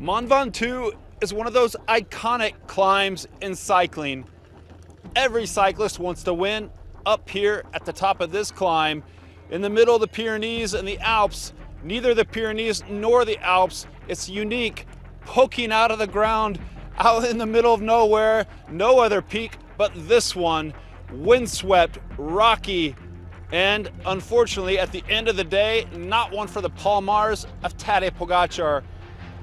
Mont Ventoux is one of those iconic climbs in cycling. Every cyclist wants to win up here at the top of this climb. In the middle of the Pyrenees and the Alps, neither the Pyrenees nor the Alps, it's unique, poking out of the ground, out in the middle of nowhere, no other peak but this one, windswept, rocky, and unfortunately at the end of the day, not one for the Palmars of Tadej Pogacar.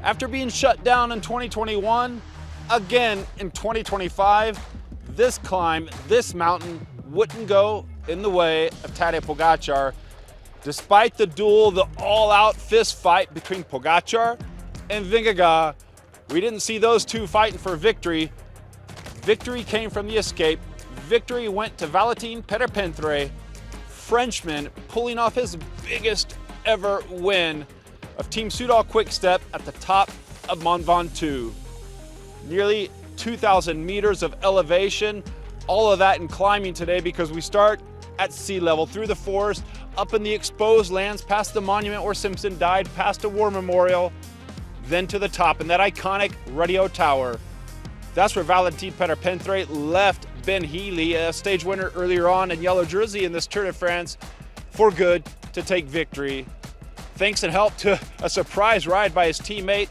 After being shut down in 2021, again in 2025, this climb, this mountain wouldn't go in the way of Tadej Pogacar. Despite the duel, the all-out fist fight between Pogacar and Vingegaard, we didn't see those two fighting for victory. Victory came from the escape. Victory went to Valentin Paret-Peintre, Frenchman, pulling off his biggest ever win of Team Soudal Quick-Step at the top of Mont Ventoux. Nearly 2,000 meters of elevation, all of that in climbing today because we start at sea level, through the forest, up in the exposed lands, past the monument where Simpson died, past a war memorial, then to the top in that iconic Radio Tower. That's where Valentin Paret-Peintre left Ben Healy, a stage winner earlier on in yellow jersey in this Tour de France, for good to take victory. Thanks and help to a surprise ride by his teammate,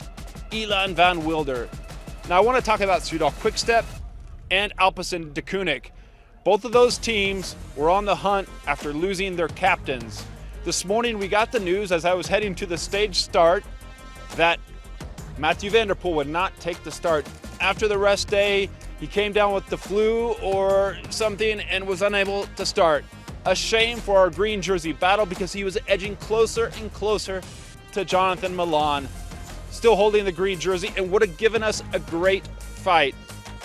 Ilan van Wilder. Now I want to talk about Soudal Quick-Step and Alpecin Deceuninck. Both of those teams were on the hunt after losing their captains. This morning we got the news as I was heading to the stage start that Mathieu van der Poel would not take the start. After the rest day, he came down with the flu or something and was unable to start. A shame for our green jersey battle because he was edging closer and closer to Jonathan Milan, still holding the green jersey, and would have given us a great fight.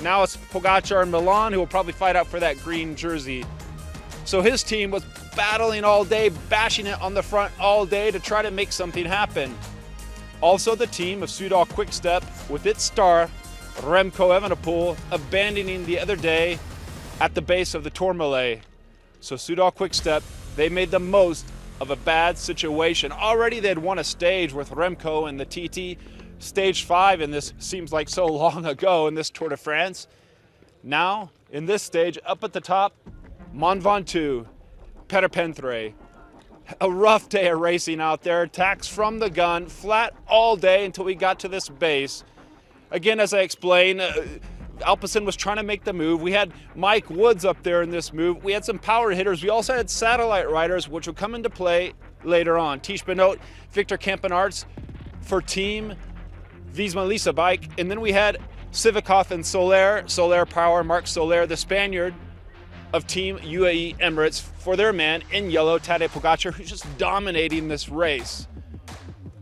Now it's Pogacar and Milan who will probably fight out for that green jersey. So his team was battling all day, bashing it on the front all day to try to make something happen. Also the team of Soudal Quick-Step with its star, Remco Evenepoel, abandoning the other day at the base of the Tourmalet. So Soudal Quick-Step, they made the most of a bad situation. Already they'd won a stage with Remco and the TT, stage 5, and this seems like so long ago in this Tour de France. Now, in this stage, up at the top, Mont Ventoux, Paret-Peintre. A rough day of racing out there, attacks from the gun, flat all day until we got to this base. Again, as I explained, Alpecin was trying to make the move. We had Mike Woods up there in this move. We had some power hitters. We also had satellite riders, which will come into play later on. Tish Benoit, Victor Campenarts for Team Visma Lease Bike. And then we had Sivakov and Soler Power, Marc Soler, the Spaniard of Team UAE Emirates, for their man in yellow, Tadej Pogacar, who's just dominating this race.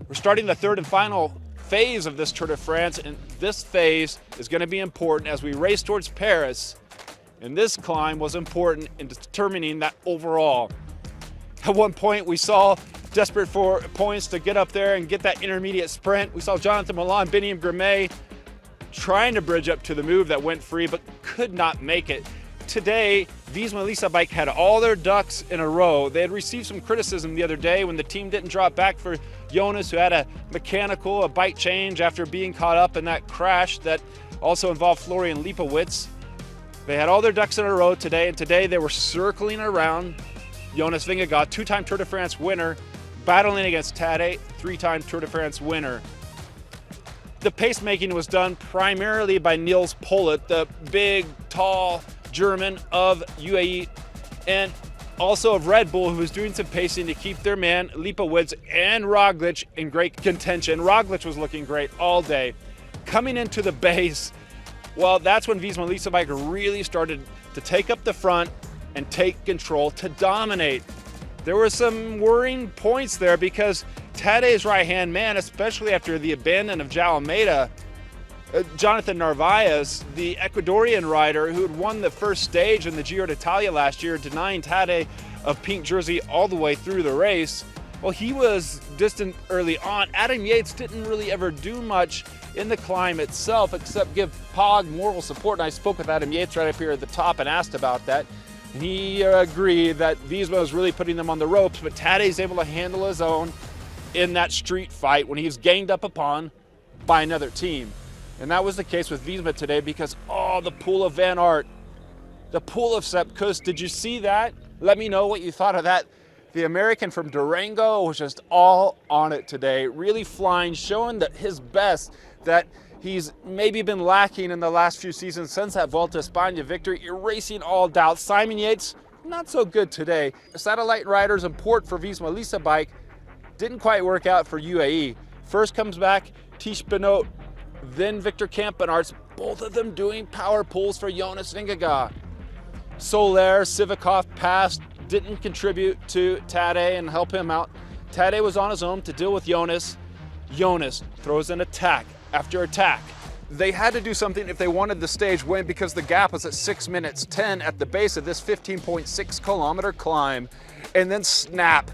We're starting the third and final phase of this Tour de France, and this phase is going to be important as we race towards Paris. And this climb was important in determining that overall. At one point we saw, desperate for points to get up there and get that intermediate sprint, we saw Jonathan Milan, Biniam Girmay trying to bridge up to the move that went free but could not make it. Today, Visma Lease Bike had all their ducks in a row. They had received some criticism the other day when the team didn't drop back for Jonas, who had a bike change after being caught up in that crash that also involved Florian Lipowitz. They had all their ducks in a row today, and today they were circling around Jonas Vingegaard, two-time Tour de France winner, battling against Tadej, three-time Tour de France winner. The pacemaking was done primarily by Nils Pollitt, the big, tall German of UAE, and also of Red Bull, who was doing some pacing to keep their man Lipowitz and Roglic in great contention. Roglic was looking great all day. Coming into the base, well, that's when Visma Lease Bike really started to take up the front and take control to dominate. There were some worrying points there because Tadej's right-hand man, especially after the abandon of João Almeida, Jonathan Narvaez, the Ecuadorian rider who had won the first stage in the Giro d'Italia last year, denying Tadej a pink jersey all the way through the race. Well, he was distant early on. Adam Yates didn't really ever do much in the climb itself except give Pog moral support. And I spoke with Adam Yates right up here at the top and asked about that. And he agreed that Visma was really putting them on the ropes, but Tadej's able to handle his own in that street fight when he was ganged up upon by another team. And that was the case with Visma today because, oh, the pool of Van Aert, the pool of Sepp Kuss. Did you see that? Let me know what you thought of that. The American from Durango was just all on it today, really flying, showing that his best that he's maybe been lacking in the last few seasons since that Volta a España victory, erasing all doubt. Simon Yates, not so good today. Satellite riders import for Visma Lease bike didn't quite work out for UAE. First comes back Tish Benoot, then Victor Kampenaerts, both of them doing power pulls for Jonas Vingegaard. Soler, Sivakov passed, didn't contribute to Tadej and help him out. Tadej was on his own to deal with Jonas. Jonas throws an attack after attack. They had to do something if they wanted the stage win because the gap was at 6 minutes 10 at the base of this 15.6 kilometer climb. And then snap.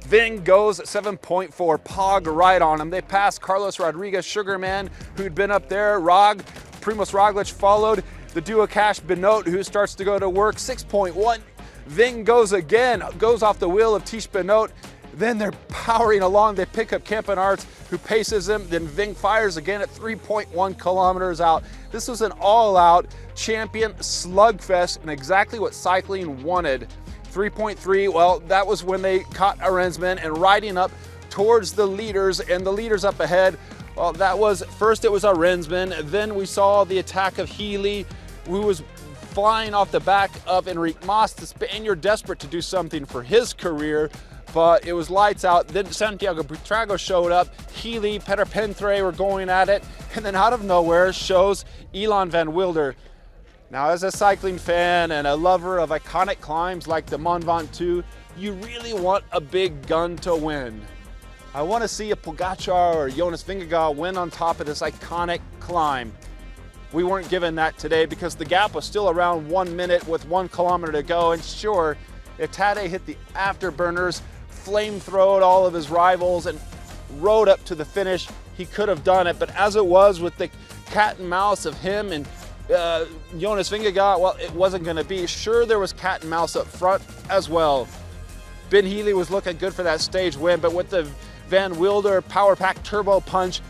Ving goes at 7.4, Pog right on him. They passed Carlos Rodriguez, Sugarman, who'd been up there. Primoz Roglic followed. The duo Cash Benoot, who starts to go to work, 6.1. Ving goes again, goes off the wheel of Tish Benoot. Then they're powering along. They pick up Kampenaerts, who paces him. Then Ving fires again at 3.1 kilometers out. This was an all-out champion slugfest and exactly what cycling wanted. 3.3, well, that was when they caught Arensman and riding up towards the leaders, and the leaders up ahead. Well, that was, first it was Arensman, then we saw the attack of Healy, who was flying off the back of Enric Mas, the Spaniard desperate to do something for his career, but it was lights out. Then Santiago Buitrago showed up, Healy, Paret-Peintre were going at it, and then out of nowhere shows Ilan van Wilder. Now, as a cycling fan and a lover of iconic climbs like the Mont Ventoux, you really want a big gun to win. I want to see a Pogacar or Jonas Vingegaard win on top of this iconic climb. We weren't given that today because the gap was still around 1 minute with 1 kilometer to go. And sure, if Tadej hit the afterburners, flamethrowed all of his rivals and rode up to the finish, he could have done it. But as it was with the cat and mouse of him and Jonas Vingegaard, well, it wasn't going to be. Sure, there was cat and mouse up front as well. Ben Healy was looking good for that stage win, but with the Van Wilder Power Pack Turbo Punch,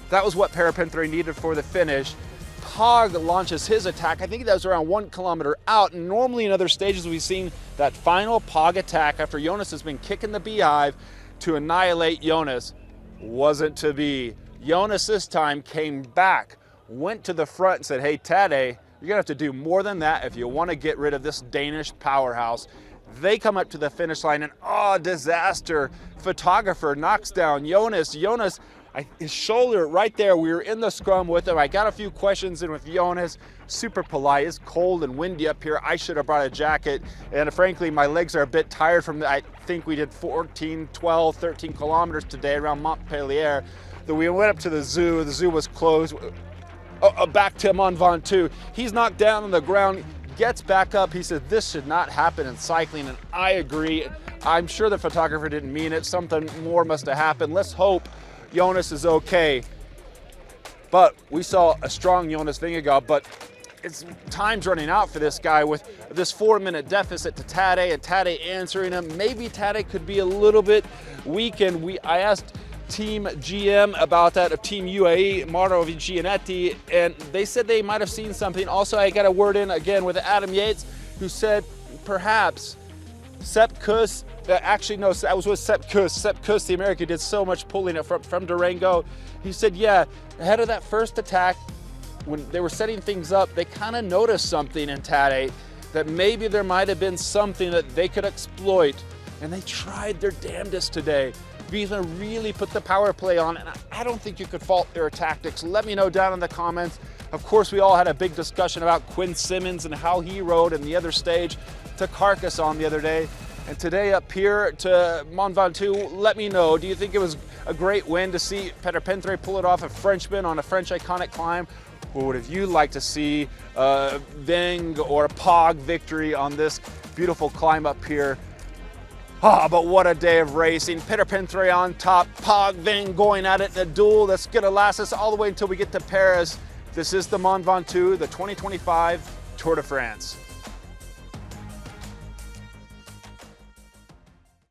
that was what Paret-Peintre needed for the finish. Pog launches his attack. I think that was around 1 kilometer out. And normally in other stages we've seen that final Pog attack after Jonas has been kicking the beehive to annihilate Jonas. Wasn't to be. Jonas this time came back, went to the front and said, hey, Tadej, you're gonna have to do more than that if you want to get rid of this Danish powerhouse. They come up to the finish line and, oh, disaster. Photographer knocks down Jonas. Jonas, his shoulder right there, we were in the scrum with him. I got a few questions in with Jonas, super polite. It's cold and windy up here. I should have brought a jacket. And frankly, my legs are a bit tired from I think we did 14, 12, 13 kilometers today around Montpellier. Then we went up to the zoo. The zoo was closed. Back to Mont Ventoux. He's knocked down on the ground, gets back up. He said, this should not happen in cycling, and I agree. I'm sure the photographer didn't mean it. Something more must have happened. Let's hope Jonas is okay. But we saw a strong Jonas Vingegaard, but time's running out for this guy with this 4-minute deficit to Tadej, and Tadej answering him. Maybe Tadej could be a little bit weakened. I asked Team GM about that of Team UAE, Mauro Gianetti, and they said they might have seen something. Also, I got a word in again with Adam Yates, who said perhaps Sepp Kuss, actually no, that was with Sepp Kuss. Sepp Kuss, the American, did so much pulling it from Durango. He said, yeah, ahead of that first attack, when they were setting things up, they kind of noticed something in Tadej, that maybe there might have been something that they could exploit, and they tried their damnedest today. Visma really put the power play on, and I don't think you could fault their tactics. Let me know down in the comments. Of course, we all had a big discussion about Quinn Simmons and how he rode in the other stage to Carcassonne the other day. And today up here to Mont Ventoux, let me know, do you think it was a great win to see Paret-Peintre pull it off a Frenchman on a French iconic climb? Or would you like to see Ving or a Pog victory on this beautiful climb up here? But what a day of racing. Paret-Peintre on top, Pog, Ving going at it in a duel that's gonna last us all the way until we get to Paris. This is the Mont Ventoux, the 2025 Tour de France.